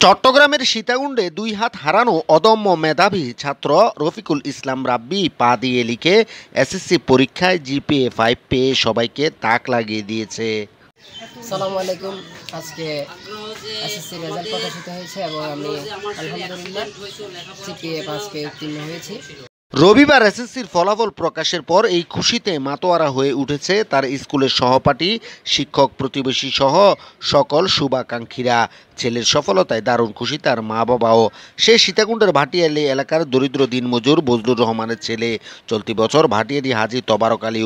চট্টগ্রামের সীতাকুণ্ডে 2 হাত হারানো অদম্য মেধাবী ছাত্র রফিকুল ইসলাম রাব্বি পা দিয়ে লিখে এসএসসি পরীক্ষায় জিপিএ 5 পেয়ে সবাইকে তাক লাগিয়ে দিয়েছে। আসসালামু আলাইকুম। আজকে এসএসসি রেজাল্ট প্রকাশিত হয়েছে এবং আমি আলহামদুলিল্লাহ জিপিএ 5 পেয়ে উত্তীর্ণ হয়েছি। রবিবার এসএসসির ফলাফল প্রকাশের পর এই খুশিতে মাতোয়ারা হয়ে উঠেছে তার স্কুলের সহপাঠী, শিক্ষক, প্রতিবেশী সহ সকল শুভাকাঙ্ক্ষীরা। ছেলের সফলতায় দারুণ খুশি তার মা বাবাও। সে সীতাকুণ্ডের ভাটিয়ালি এলাকার দরিদ্র দিনমজুর বজলুর রহমানের ছেলে। চলতি বছর ভাটিয়ালি হাজী তবারক আলী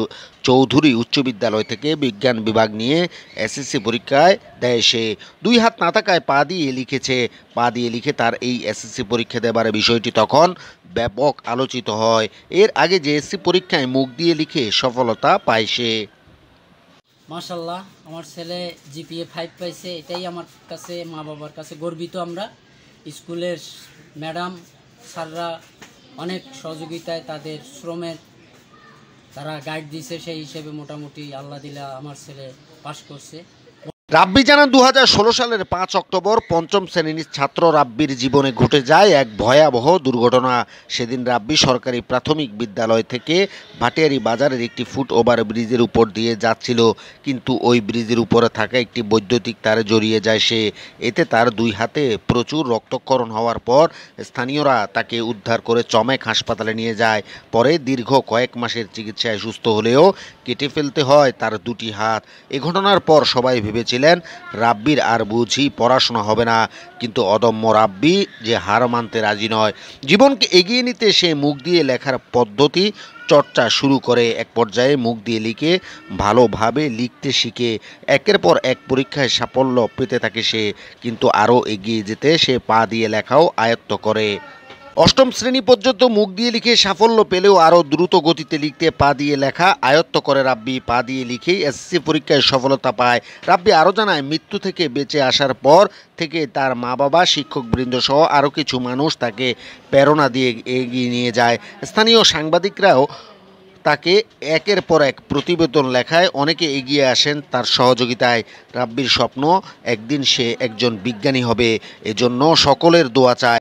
চৌধুরী উচ্চ বিদ্যালয় থেকে বিজ্ঞান বিভাগ নিয়ে এসএসসি পরীক্ষায় দেয় সে। 2 হাত না থাকায় পা দিয়ে লিখেছে। পা দিয়ে লিখে তার এই এসএসসি পরীক্ষা দেবার বিষয়টি তখন ব্যাপক আলোচিত হয়। এর আগে জেএসসি পরীক্ষায় মুখ দিয়ে লিখে সফলতা পায় সে। মাশাআল্লাহ, আমার ছেলে জিপিএ 5 পাইছে, এটাই আমার কাছে, মা বাবার কাছে গর্বিত। আমরা স্কুলের ম্যাডাম স্যাররা অনেক সহযোগিতায়, তাদের শ্রমের তারা গাইড দিয়েছে, সেই হিসেবে মোটামুটি আল্লাহ দিলা আমার ছেলে পাশ করছে। রাব্বি জানান 2016 সালের 5 অক্টোবর 5ম শ্রেণীর ছাত্র রাব্বির জীবনে ঘটে যায় এক ভয়াবহ দুর্ঘটনা। সেদিন রাব্বি সরকারি প্রাথমিক বিদ্যালয় থেকে ভাটিয়ারি বাজারের একটি ফুট ওভার ব্রিজের উপর দিয়ে যাচ্ছিল, কিন্তু ওই ব্রিজের উপরে থাকা একটি বৈদ্যুতিক তারে জড়িয়ে যায় সে। এতে তার 2 হাতে প্রচুর রক্তক্ষরণ হওয়ার পর স্থানীয়রা তাকে উদ্ধার করে চমেক হাসপাতালে নিয়ে যায়। পরে দীর্ঘ কয়েক মাসের চিকিৎসায় সুস্থ হলেও কেটে ফেলতে হয় তার 2টি হাত। এ ঘটনার পর সবাই ভেবেছিল রাব্বির আর বুঝি পড়াশোনা হবে না, কিন্তু অদম্য রাব্বি যে হার মানতে রাজি নয়। জীবনকে এগিয়ে নিতে সে মুখ দিয়ে লেখার পদ্ধতি চর্চা শুরু করে। এক পর্যায়ে মুখ দিয়ে লিখে ভালোভাবে লিখতে শিখে একের পর এক পরীক্ষায় সাফল্য পেতে থাকে সে। কিন্তু আরও এগিয়ে যেতে সে পা দিয়ে লেখাও আয়ত্ত করে। 8ম শ্রেণী পর্যন্ত মুখ দিয়ে লিখে সাফল্য পেলেও আরও দ্রুত গতিতে লিখতে পা দিয়ে লেখা আয়ত্ত করে রাব্বি। পা দিয়ে লিখেই এসএসসি পরীক্ষায় সফলতা পায় রাব্বি। আরও জানায়, মৃত্যু থেকে বেঁচে আসার পর থেকে তার মা বাবা, শিক্ষকবৃন্দ সহ আরও কিছু মানুষ তাকে প্রেরণা দিয়ে এগিয়ে নিয়ে যায়। স্থানীয় সাংবাদিকরাও তাকে একের পর এক প্রতিবেদন লেখায় অনেকে এগিয়ে আসেন তার সহযোগিতায়। রাব্বির স্বপ্ন একদিন সে একজন বিজ্ঞানী হবে, এজন্য সকলের দোয়া চায়।